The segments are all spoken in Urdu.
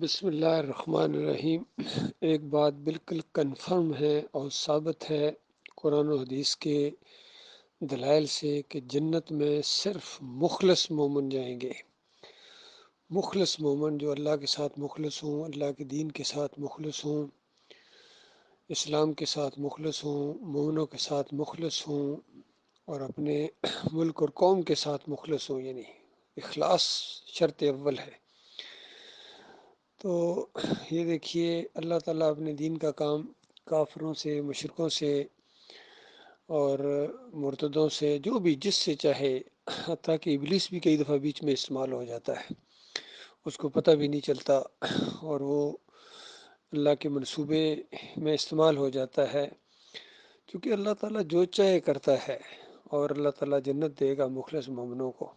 بسم اللہ الرحمن الرحیم۔ ایک بات بالکل کنفرم ہے اور ثابت ہے قرآن و حدیث کے دلائل سے کہ جنت میں صرف مخلص مومن جائیں گے۔ مخلص مومن جو اللہ کے ساتھ مخلص ہوں، اللہ کے دین کے ساتھ مخلص ہوں، اسلام کے ساتھ مخلص ہوں، مومنوں کے ساتھ مخلص ہوں اور اپنے ملک اور قوم کے ساتھ مخلص ہوں، یعنی اخلاص شرط اول ہے۔ تو یہ دیکھیے اللہ تعالیٰ اپنے دین کا کام کافروں سے، مشرکوں سے اور مرتدوں سے، جو بھی جس سے چاہے، حتیٰ کہ ابلیس بھی کئی دفعہ بیچ میں استعمال ہو جاتا ہے، اس کو پتہ بھی نہیں چلتا اور وہ اللہ کے منصوبے میں استعمال ہو جاتا ہے، کیونکہ اللہ تعالیٰ جو چاہے کرتا ہے اور اللہ تعالیٰ جنت دے گا مخلص مومنوں کو۔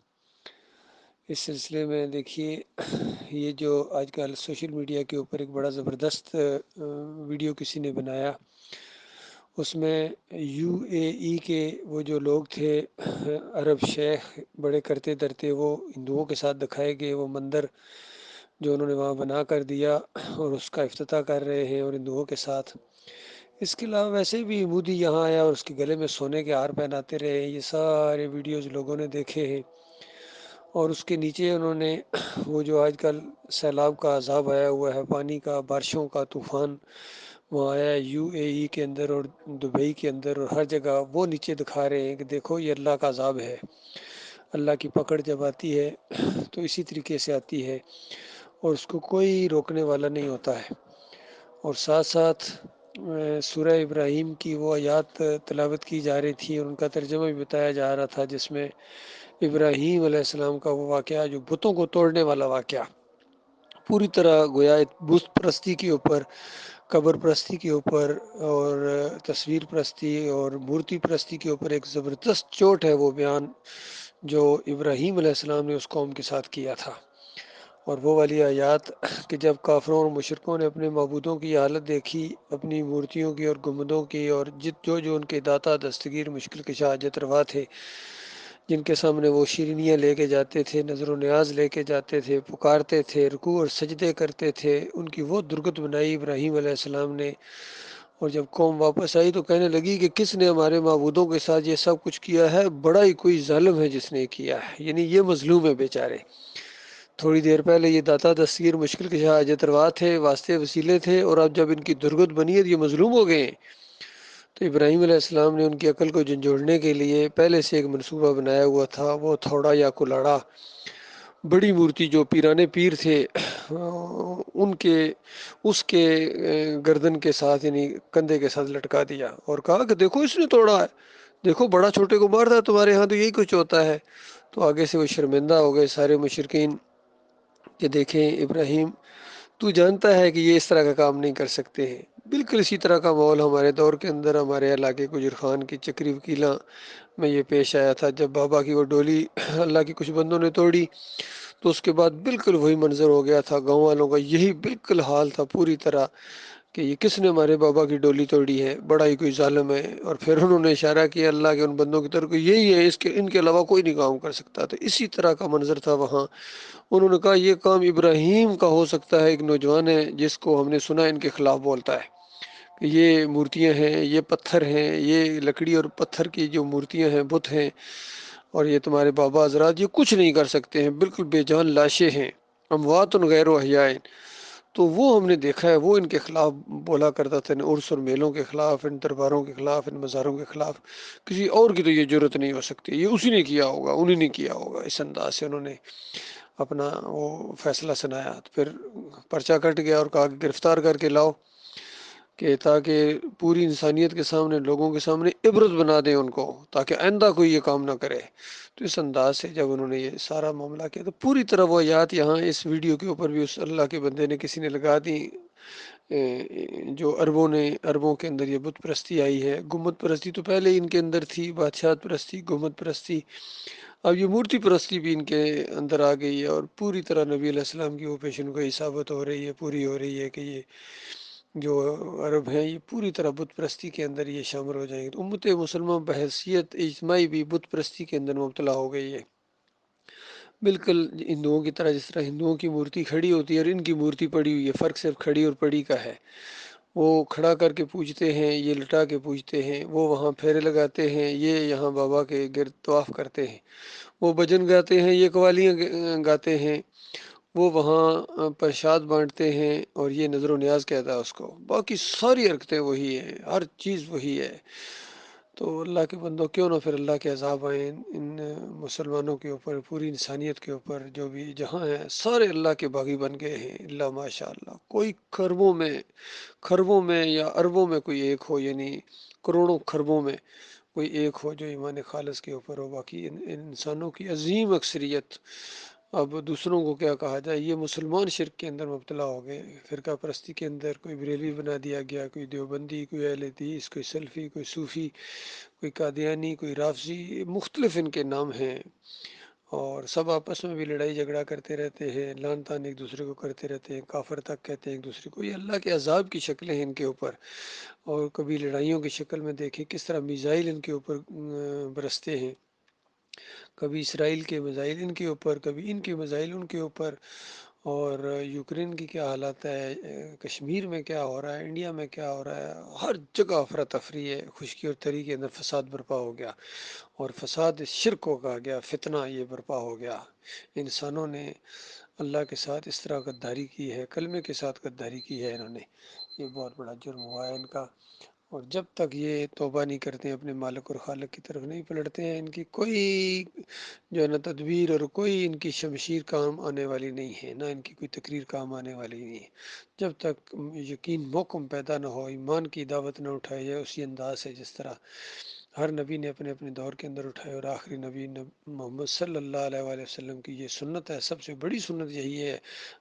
اس سلسلے میں دیکھیے یہ جو آج کل سوشل میڈیا کے اوپر ایک بڑا زبردست ویڈیو کسی نے بنایا، اس میں یو اے ای کے وہ جو لوگ تھے، عرب شیخ بڑے کرتے درتے، وہ ہندوؤں کے ساتھ دکھائے گئے وہ مندر جو انہوں نے وہاں بنا کر دیا اور اس کا افتتاح کر رہے ہیں اور ہندوؤں کے ساتھ۔ اس کے علاوہ ویسے بھی مودی یہاں آیا اور اس کے گلے میں سونے کے ہار پہناتے رہے، یہ سارے ویڈیوز لوگوں نے دیکھے ہیں۔ اور اس کے نیچے انہوں نے وہ جو آج کل سیلاب کا عذاب آیا ہوا ہے، پانی کا، بارشوں کا طوفان وہاں آیا ہے یو اے ای کے اندر اور دبئی کے اندر اور ہر جگہ، وہ نیچے دکھا رہے ہیں کہ دیکھو یہ اللہ کا عذاب ہے۔ اللہ کی پکڑ جب آتی ہے تو اسی طریقے سے آتی ہے اور اس کو کوئی روکنے والا نہیں ہوتا ہے۔ اور ساتھ ساتھ سورہ ابراہیم کی وہ آیات تلاوت کی جا رہی تھی اور ان کا ترجمہ بھی بتایا جا رہا تھا، جس میں ابراہیم علیہ السلام کا وہ واقعہ جو بتوں کو توڑنے والا واقعہ، پوری طرح گویا بت پرستی کے اوپر، قبر پرستی کے اوپر اور تصویر پرستی اور مورتی پرستی کے اوپر ایک زبردست چوٹ ہے وہ بیان جو ابراہیم علیہ السلام نے اس قوم کے ساتھ کیا تھا۔ اور وہ والی آیات کہ جب کافروں اور مشرکوں نے اپنے معبودوں کی حالت دیکھی، اپنی مورتیوں کی اور گنبدوں کی، اور جو ان کے داتا دستگیر مشکل کشا حاجت روا تھے، جن کے سامنے وہ شیرینیاں لے کے جاتے تھے، نظر و نیاز لے کے جاتے تھے، پکارتے تھے، رکوع اور سجدے کرتے تھے، ان کی وہ درگت بنائی ابراہیم علیہ السلام نے۔ اور جب قوم واپس آئی تو کہنے لگی کہ کس نے ہمارے معبودوں کے ساتھ یہ سب کچھ کیا ہے؟ بڑا ہی کوئی ظالم ہے جس نے کیا ہے، یعنی یہ مظلوم ہے بیچارے۔ تھوڑی دیر پہلے یہ داتا دستگیر مشکل کشا حاجت روا تھے، واسطے وسیلے تھے، اور اب جب ان کی درگت بنی ہے تو یہ مظلوم ہو گئے ہیں۔ تو ابراہیم علیہ السلام نے ان کی عقل کو جھنجھوڑنے کے لیے پہلے سے ایک منصوبہ بنایا ہوا تھا، وہ تھوڑا یا کلاڑا بڑی مورتی جو پیرانے پیر تھے ان کے اس کے گردن کے ساتھ، یعنی کندھے کے ساتھ لٹکا دیا اور کہا کہ دیکھو اس نے توڑا ہے، دیکھو بڑا چھوٹے کو مارتا ہے، تمہارے ہاں تو یہی کچھ ہوتا ہے۔ تو آگے سے وہ شرمندہ ہو گئے سارے مشرکین کہ دیکھیں ابراہیم، تو جانتا ہے کہ یہ اس طرح کا کام نہیں کر سکتے ہیں۔ بالکل اسی طرح کا ماحول ہمارے دور کے اندر ہمارے علاقے گجر خان کی چکری وکیلاں میں یہ پیش آیا تھا، جب بابا کی وہ ڈولی اللہ کی کچھ بندوں نے توڑی تو اس کے بعد بالکل وہی منظر ہو گیا تھا، گاؤں والوں کا یہی بالکل حال تھا پوری طرح کہ یہ کس نے ہمارے بابا کی ڈولی توڑی ہے، بڑا ہی کوئی ظالم ہے۔ اور پھر انہوں نے اشارہ کیا اللہ کے ان بندوں کی طرف کہ یہی ہے، ان کے علاوہ کوئی نہیں کام کر سکتا۔ تو اسی طرح کا منظر تھا وہاں۔ انہوں نے کہا یہ کام ابراہیم کا ہو سکتا ہے، ایک نوجوان ہے جس کو ہم نے سنا ان کے خلاف بولتا ہے کہ یہ مورتیاں ہیں، یہ پتھر ہیں، یہ لکڑی اور پتھر کی جو مورتیاں ہیں، بت ہیں، اور یہ تمہارے بابا حضرات یہ کچھ نہیں کر سکتے ہیں، بالکل بے جان لاشیں ہیں، اموات غیر احیاء۔ تو وہ ہم نے دیکھا ہے، وہ ان کے خلاف بولا کرتا تھا، ان عرس اور میلوں کے خلاف، ان درباروں کے خلاف، ان مزاروں کے خلاف۔ کسی اور کی تو یہ جرت نہیں ہو سکتی، یہ اسی نے کیا ہوگا، انہی نے کیا ہوگا۔ اس انداز سے انہوں نے اپنا وہ فیصلہ سنایا۔ تو پھر پرچہ کٹ گیا اور کہا کہ گرفتار کر کے لاؤ، کہ تاکہ پوری انسانیت کے سامنے، لوگوں کے سامنے عبرت بنا دیں ان کو، تاکہ آئندہ کوئی یہ کام نہ کرے۔ تو اس انداز سے جب انہوں نے یہ سارا معاملہ کیا تو پوری طرح وہ آیات یہاں اس ویڈیو کے اوپر بھی اس اللہ کے بندے نے کسی نے لگا دی، جو عربوں کے اندر یہ بت پرستی آئی ہے۔ گنبد پرستی تو پہلے ان کے اندر تھی، بادشاہت پرستی، گنبد پرستی، اب یہ مورتی پرستی بھی ان کے اندر آ گئی ہے، اور پوری طرح نبی علیہ السلام کی وہ پیشن گوئی ثابت ہو رہی ہے، پوری ہو رہی ہے کہ یہ جو عرب ہیں یہ پوری طرح بت پرستی کے اندر یہ شامل ہو جائیں گے۔ تو امت مسلمہ بحیثیت اجتماعی بھی بت پرستی کے اندر مبتلا ہو گئی ہے۔ بالکل ہندوؤں کی طرح، جس طرح ہندوؤں کی مورتی کھڑی ہوتی ہے اور ان کی مورتی پڑی ہوئی ہے، فرق صرف کھڑی اور پڑی کا ہے۔ وہ کھڑا کر کے پوجتے ہیں، یہ لٹا کے پوجتے ہیں، وہ وہاں پھیرے لگاتے ہیں، یہ یہاں بابا کے گرد طواف کرتے ہیں، وہ بھجن گاتے ہیں، یہ قوالیاں گاتے ہیں، وہ وہاں پرشاد بانٹتے ہیں، اور یہ نظر و نیاز کہتا ہے اس کو۔ باقی ساری حرکتیں وہی ہیں، ہر چیز وہی ہے۔ تو اللہ کے بندوں، کیوں نہ پھر اللہ کے عذاب آئیں ان مسلمانوں کے اوپر، پوری انسانیت کے اوپر، جو بھی جہاں ہیں سارے اللہ کے باغی بن گئے ہیں اللہ ماشاء اللہ۔ کوئی خربوں میں یا اربوں میں کوئی ایک ہو، یعنی کروڑوں خربوں میں کوئی ایک ہو جو ایمان خالص کے اوپر ہو۔ باقی ان انسانوں کی عظیم اکثریت، اب دوسروں کو کیا کہا جائے، یہ مسلمان شرک کے اندر مبتلا ہو گئے، فرقہ پرستی کے اندر کوئی بریلوی بنا دیا گیا، کوئی دیوبندی، کوئی اہل حدیث، کوئی سلفی، کوئی صوفی، کوئی قادیانی، کوئی رافضی، مختلف ان کے نام ہیں، اور سب آپس میں بھی لڑائی جھگڑا کرتے رہتے ہیں، لان تان ایک دوسرے کو کرتے رہتے ہیں، کافر تک کہتے ہیں ایک دوسرے کو۔ یہ اللہ کے عذاب کی شکلیں ہیں ان کے اوپر، اور کبھی لڑائیوں کی شکل میں دیکھیں کس طرح میزائل ان کے اوپر برستے ہیں، کبھی اسرائیل کے میزائل ان کے اوپر، کبھی ان کے میزائل ان کے اوپر، اور یوکرین کی کیا حالت ہے، کشمیر میں کیا ہو رہا ہے، انڈیا میں کیا ہو رہا ہے، ہر جگہ افراتفری ہے، خشکی اور تری کے اندر فساد برپا ہو گیا، اور فساد شرک کو کہا گیا، فتنہ یہ برپا ہو گیا۔ انسانوں نے اللہ کے ساتھ اس طرح غداری کی ہے، کلمے کے ساتھ غداری کی ہے انہوں نے، یہ بہت بڑا جرم ہوا ہے ان کا۔ اور جب تک یہ توبہ نہیں کرتے ہیں، اپنے مالک اور خالق کی طرف نہیں پلٹتے ہیں، ان کی کوئی جو ہے نا تدبیر اور کوئی ان کی شمشیر کام آنے والی نہیں ہے، نہ ان کی کوئی تقریر کام آنے والی نہیں ہے۔ جب تک یقین محکم پیدا نہ ہو، ایمان کی دعوت نہ اٹھائی جائے اسی انداز سے جس طرح ہر نبی نے اپنے اپنے دور کے اندر اٹھائے، اور آخری نبی محمد صلی اللہ علیہ وآلہ وسلم کی یہ سنت ہے، سب سے بڑی سنت یہی ہے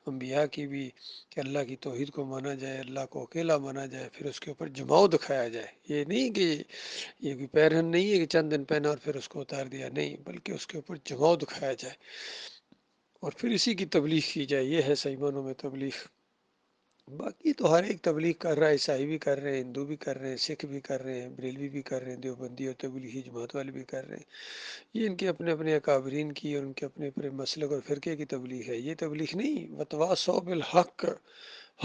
انبیاء کی بھی، کہ اللہ کی توحید کو مانا جائے، اللہ کو اکیلا مانا جائے، پھر اس کے اوپر جماؤ دکھایا جائے۔ یہ نہیں کہ یہ کوئی پیرہن نہیں ہے کہ چند دن پہنا اور پھر اس کو اتار دیا، نہیں، بلکہ اس کے اوپر جماؤ دکھایا جائے، اور پھر اسی کی تبلیغ کی جائے۔ یہ ہے صحیح معنوں میں تبلیغ۔ باقی تو ہر ایک تبلیغ کر رہا ہے، عیسائی بھی کر رہے ہیں، ہندو بھی کر رہے ہیں، سکھ بھی کر رہے ہیں، بریلوی بھی کر رہے ہیں، دیوبندی اور تبلیغی جماعت والے بھی کر رہے ہیں۔ یہ ان کے اپنے اپنے اکابرین کی اور ان کے اپنے اپنے مسلک اور فرقے کی تبلیغ ہے، یہ تبلیغ نہیں۔ وتواصوا بالحق،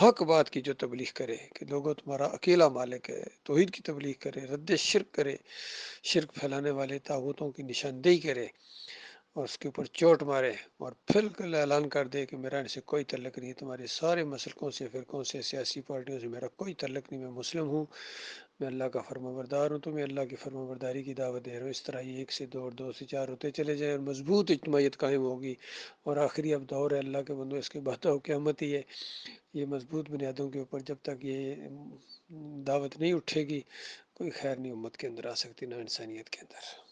حق بات کی جو تبلیغ کرے کہ لوگوں تمہارا اکیلا مالک ہے، توحید کی تبلیغ کرے، رد شرک کرے، شرک پھیلانے والے طاغوتوں کی نشاندہی کرے، اور اس کے اوپر چوٹ مارے، اور پھر کل اعلان کر دے کہ میرا ان سے کوئی تعلق نہیں، تمہارے سارے مسلکوں سے، فرقوں سے، سیاسی پارٹیوں سے میرا کوئی تعلق نہیں، میں مسلم ہوں، میں اللہ کا فرما بردار ہوں، تو میں اللہ کی فرما برداری کی دعوت دے رہا ہوں۔ اس طرح یہ ایک سے دو اور دو سے چار ہوتے چلے جائیں، اور مضبوط اجتماعیت قائم ہوگی، اور آخری اب دور ہے اللہ کے بندو، اس کے بعد تو قیامت ہی ہے۔ یہ مضبوط بنیادوں کے اوپر جب تک یہ دعوت نہیں اٹھے گی، کوئی خیر نہیں امت کے اندر آ سکتی، نہ انسانیت کے اندر۔